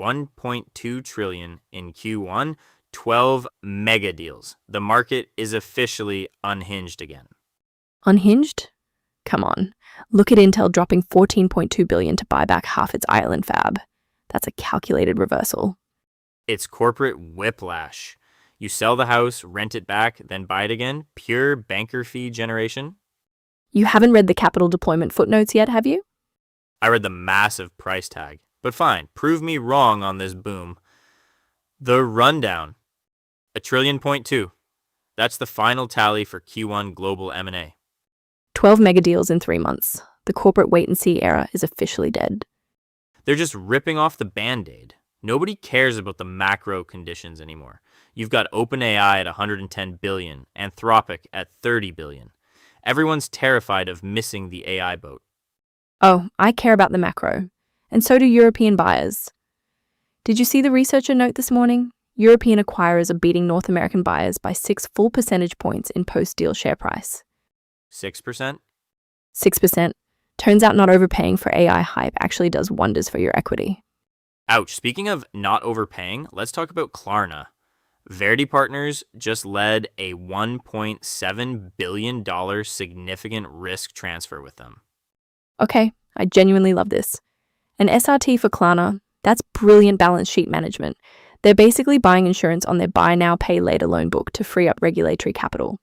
1.2 trillion in Q1, 12 mega deals. The market is officially unhinged again. Unhinged? Come on. Look at Intel dropping $14.2 billion to buy back half its Ireland fab. That's a calculated reversal. It's corporate whiplash. You sell the house, rent it back, then buy it again. Pure banker fee generation. You haven't read the capital deployment footnotes yet, have you? I read the massive price tag. But fine, prove me wrong on this boom. The rundown. $1.2 trillion. That's the final tally for Q1 global M&A. 12 mega deals in 3 months. The corporate wait-and-see era is officially dead. They're just ripping off the Band-Aid. Nobody cares about the macro conditions anymore. You've got OpenAI at $110 billion, Anthropic at $30 billion. Everyone's terrified of missing the AI boat. Oh, I care about the macro. And so do European buyers. Did you see the researcher note this morning? European acquirers are beating North American buyers by 6 full percentage points in post-deal share price. 6%? 6%. Turns out not overpaying for AI hype actually does wonders for your equity. Ouch. Speaking of not overpaying, let's talk about Klarna. Värde Partners just led a $1.7 billion significant risk transfer with them. Okay, I genuinely love this. An SRT for Klarna, that's brilliant balance sheet management. They're basically buying insurance on their buy now, pay later loan book to free up regulatory capital.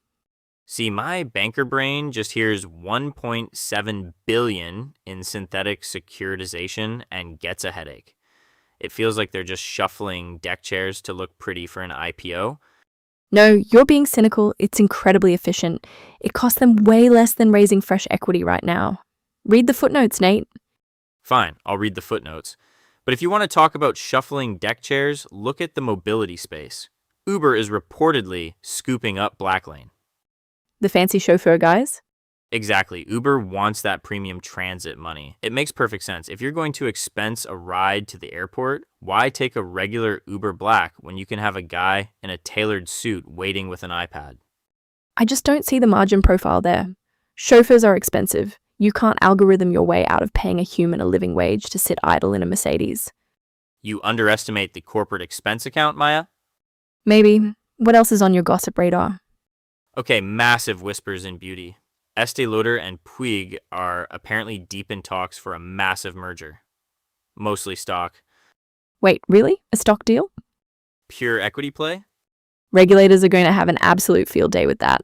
See, my banker brain just hears $1.7 billion in synthetic securitization and gets a headache. It feels like they're just shuffling deck chairs to look pretty for an IPO. No, you're being cynical. It's incredibly efficient. It costs them way less than raising fresh equity right now. Read the footnotes, Nate. Fine, I'll read the footnotes. But if you want to talk about shuffling deck chairs, look at the mobility space. Uber is reportedly scooping up Blacklane. The fancy chauffeur guys? Exactly. Uber wants that premium transit money. It makes perfect sense. If you're going to expense a ride to the airport, why take a regular Uber Black when you can have a guy in a tailored suit waiting with an iPad? I just don't see the margin profile there. Chauffeurs are expensive. You can't algorithm your way out of paying a human a living wage to sit idle in a Mercedes. You underestimate the corporate expense account, Maya? Maybe. What else is on your gossip radar? Okay, massive whispers in beauty. Estee Lauder and Puig are apparently deep in talks for a massive merger. Mostly stock. Wait, really? A stock deal? Pure equity play? Regulators are going to have an absolute field day with that.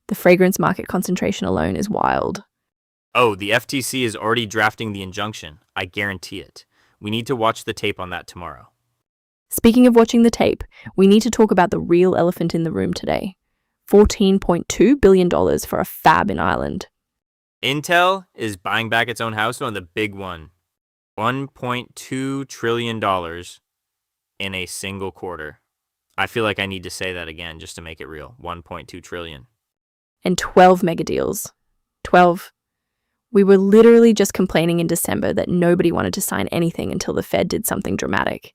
The fragrance market concentration alone is wild. Oh, the FTC is already drafting the injunction. I guarantee it. We need to watch the tape on that tomorrow. Speaking of watching the tape, we need to talk about the real elephant in the room today. $14.2 billion for a fab in Ireland. Intel is buying back its own house on the big one. $1.2 trillion in a single quarter. I feel like I need to say that again just to make it real. 1.2 trillion. And 12 mega deals. 12. We were literally just complaining in December that nobody wanted to sign anything until the Fed did something dramatic.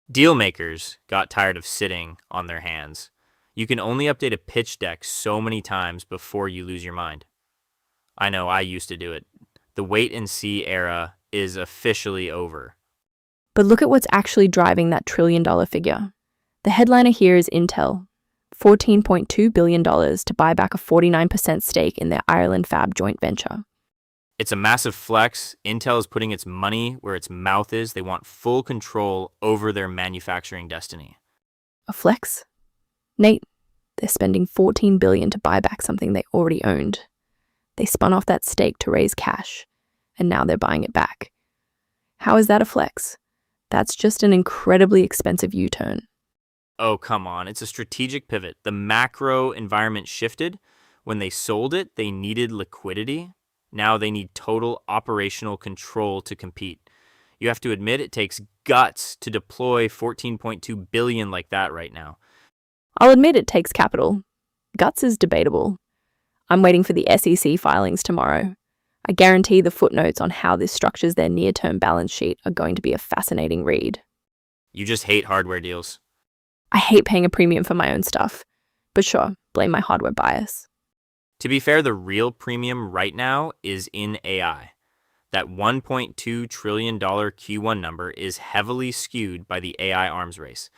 Deal makers got tired of sitting on their hands. You can only update a pitch deck so many times before you lose your mind. I know, I used to do it. The wait and see era is officially over. But look at what's actually driving that trillion-dollar figure. The headliner here is Intel. $14.2 billion to buy back a 49% stake in their Ireland fab joint venture. It's a massive flex. Intel is putting its money where its mouth is. They want full control over their manufacturing destiny. A flex? Nate, they're spending $14 billion to buy back something they already owned. They spun off that stake to raise cash, and now they're buying it back. How is that a flex? That's just an incredibly expensive U-turn. Oh, come on. It's a strategic pivot. The macro environment shifted. When they sold it, they needed liquidity. Now they need total operational control to compete. You have to admit it takes guts to deploy $14.2 billion like that right now. I'll admit it takes capital. Guts is debatable. I'm waiting for the SEC filings tomorrow. I guarantee the footnotes on how this structures their near-term balance sheet are going to be a fascinating read. You just hate hardware deals. I hate paying a premium for my own stuff. But sure, blame my hardware bias. To be fair, the real premium right now is in AI. That $1.2 trillion Q1 number is heavily skewed by the AI arms race.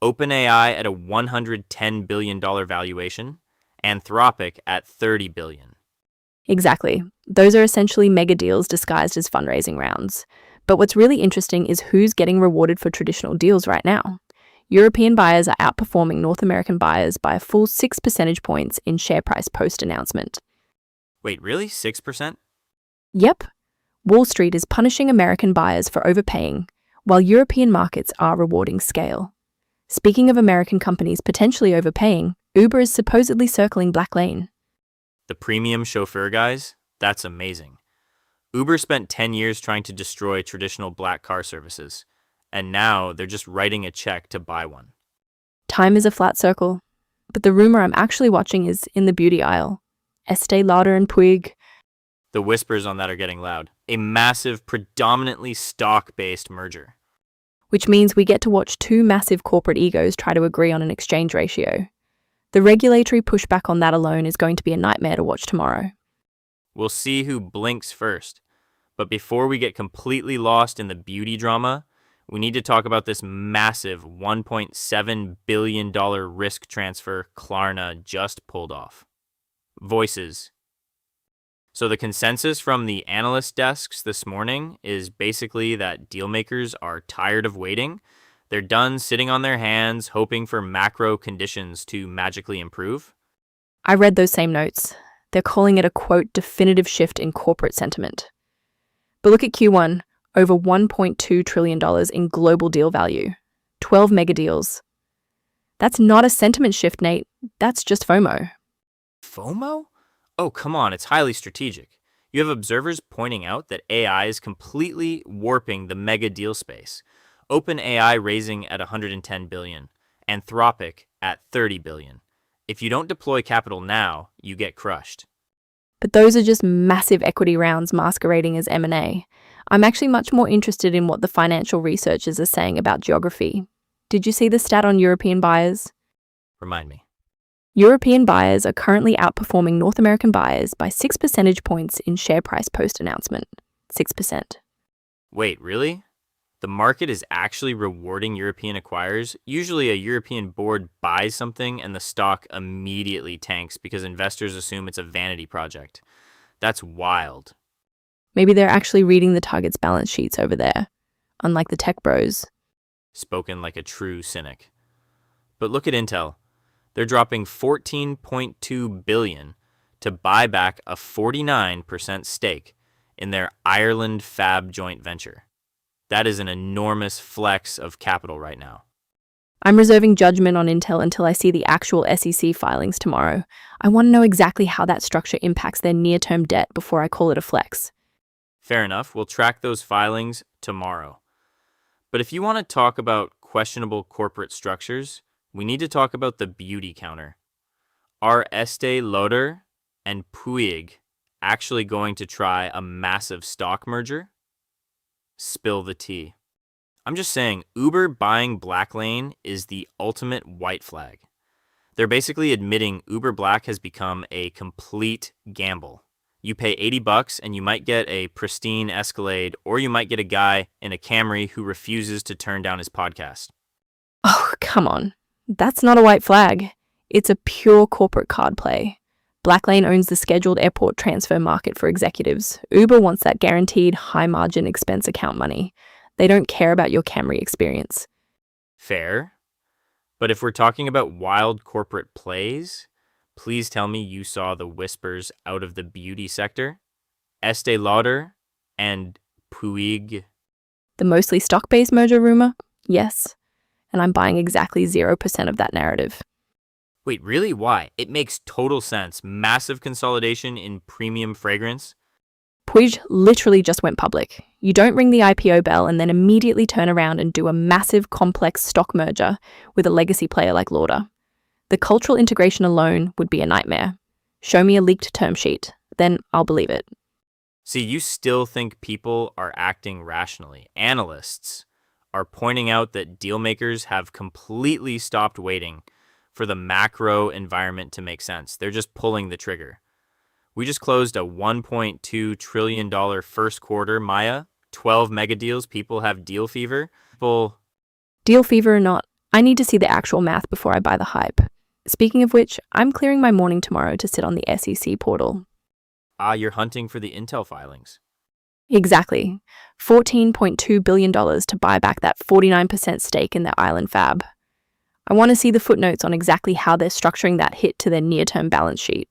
OpenAI at a $110 billion valuation, Anthropic at $30 billion. Exactly. Those are essentially mega deals disguised as fundraising rounds. But what's really interesting is who's getting rewarded for traditional deals right now. European buyers are outperforming North American buyers by a full 6 percentage points in share price post-announcement. Wait, really? 6%? Yep. Wall Street is punishing American buyers for overpaying, while European markets are rewarding scale. Speaking of American companies potentially overpaying, Uber is supposedly circling Black Lane. The premium chauffeur guys? That's amazing. Uber spent 10 years trying to destroy traditional black car services, and now they're just writing a check to buy one. Time is a flat circle, but the rumor I'm actually watching is in the beauty aisle. Estee Lauder and Puig. The whispers on that are getting loud. A massive, predominantly stock-based merger. Which means we get to watch two massive corporate egos try to agree on an exchange ratio. The regulatory pushback on that alone is going to be a nightmare to watch tomorrow. We'll see who blinks first. But before we get completely lost in the beauty drama, we need to talk about this massive $1.7 billion risk transfer Klarna just pulled off. Voices. So the consensus from the analyst desks this morning is basically that dealmakers are tired of waiting. They're done sitting on their hands, hoping for macro conditions to magically improve. I read those same notes. They're calling it a, quote, definitive shift in corporate sentiment. But look at Q1, over $1.2 trillion in global deal value, 12 mega deals. That's not a sentiment shift, Nate. That's just FOMO. FOMO? Oh, come on, it's highly strategic. You have observers pointing out that AI is completely warping the mega deal space. OpenAI raising at $110 billion, Anthropic at $30 billion. If you don't deploy capital now, you get crushed. But those are just massive equity rounds masquerading as M&A. I'm actually much more interested in what the financial researchers are saying about geography. Did you see the stat on European buyers? Remind me. European buyers are currently outperforming North American buyers by 6 percentage points in share price post-announcement. 6%. Wait, really? The market is actually rewarding European acquirers. Usually a European board buys something and the stock immediately tanks because investors assume it's a vanity project. That's wild. Maybe they're actually reading the target's balance sheets over there, unlike the tech bros. Spoken like a true cynic. But look at Intel. They're dropping $14.2 billion to buy back a 49% stake in their Ireland fab joint venture. That is an enormous flex of capital right now. I'm reserving judgment on Intel until I see the actual SEC filings tomorrow. I want to know exactly how that structure impacts their near-term debt before I call it a flex. Fair enough, we'll track those filings tomorrow. But if you want to talk about questionable corporate structures, we need to talk about the beauty counter. Are Estee Lauder and Puig actually going to try a massive stock merger? Spill the tea. I'm just saying, Uber buying Black Lane is the ultimate white flag. They're basically admitting Uber Black has become a complete gamble. You pay $80 and you might get a pristine Escalade, or you might get a guy in a Camry who refuses to turn down his podcast. Oh, come on. That's not a white flag. It's a pure corporate card play. Black Lane owns the scheduled airport transfer market for executives. Uber wants that guaranteed high-margin expense account money. They don't care about your Camry experience. Fair. But if we're talking about wild corporate plays, please tell me you saw the whispers out of the beauty sector. Estee Lauder and Puig. The mostly stock-based merger rumor? Yes. And I'm buying exactly 0% of that narrative. Wait, really? Why? It makes total sense. Massive consolidation in premium fragrance. Puig literally just went public. You don't ring the IPO bell and then immediately turn around and do a massive, complex stock merger with a legacy player like Lauder. The cultural integration alone would be a nightmare. Show me a leaked term sheet, then I'll believe it. See, you still think people are acting rationally. Analysts are pointing out that dealmakers have completely stopped waiting for the macro environment to make sense. They're just pulling the trigger. We just closed a $1.2 trillion first quarter, Maya. 12 mega deals. People have deal fever. Deal fever or not, I need to see the actual math before I buy the hype. Speaking of which, I'm clearing my morning tomorrow to sit on the SEC portal. You're hunting for the Intel filings. Exactly. $14.2 billion to buy back that 49% stake in their island fab. I want to see the footnotes on exactly how they're structuring that hit to their near-term balance sheet.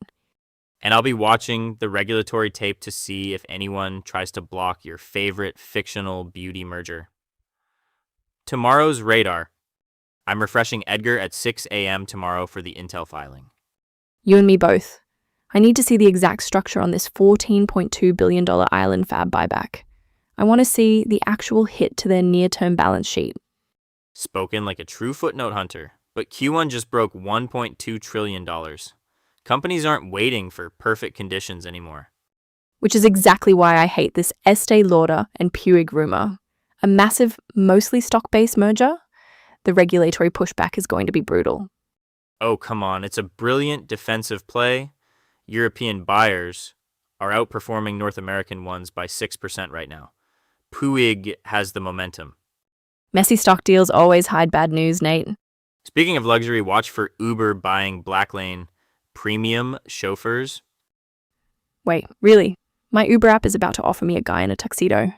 And I'll be watching the regulatory tape to see if anyone tries to block your favorite fictional beauty merger. Tomorrow's radar. I'm refreshing Edgar at 6 a.m. tomorrow for the Intel filing. You and me both. I need to see the exact structure on this $14.2 billion island fab buyback. I want to see the actual hit to their near-term balance sheet. Spoken like a true footnote hunter, but Q1 just broke $1.2 trillion. Companies aren't waiting for perfect conditions anymore. Which is exactly why I hate this Estee Lauder and Puig rumor. A massive, mostly stock-based merger? The regulatory pushback is going to be brutal. Oh, come on, it's a brilliant defensive play. European buyers are outperforming North American ones by 6% right now. Puig has the momentum. Messy stock deals always hide bad news, Nate. Speaking of luxury, watch for Uber buying Blacklane premium chauffeurs. Wait, really? My Uber app is about to offer me a guy in a tuxedo.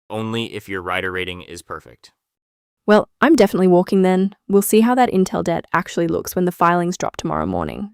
Only if your rider rating is perfect. Well, I'm definitely walking then. We'll see how that Intel debt actually looks when the filings drop tomorrow morning.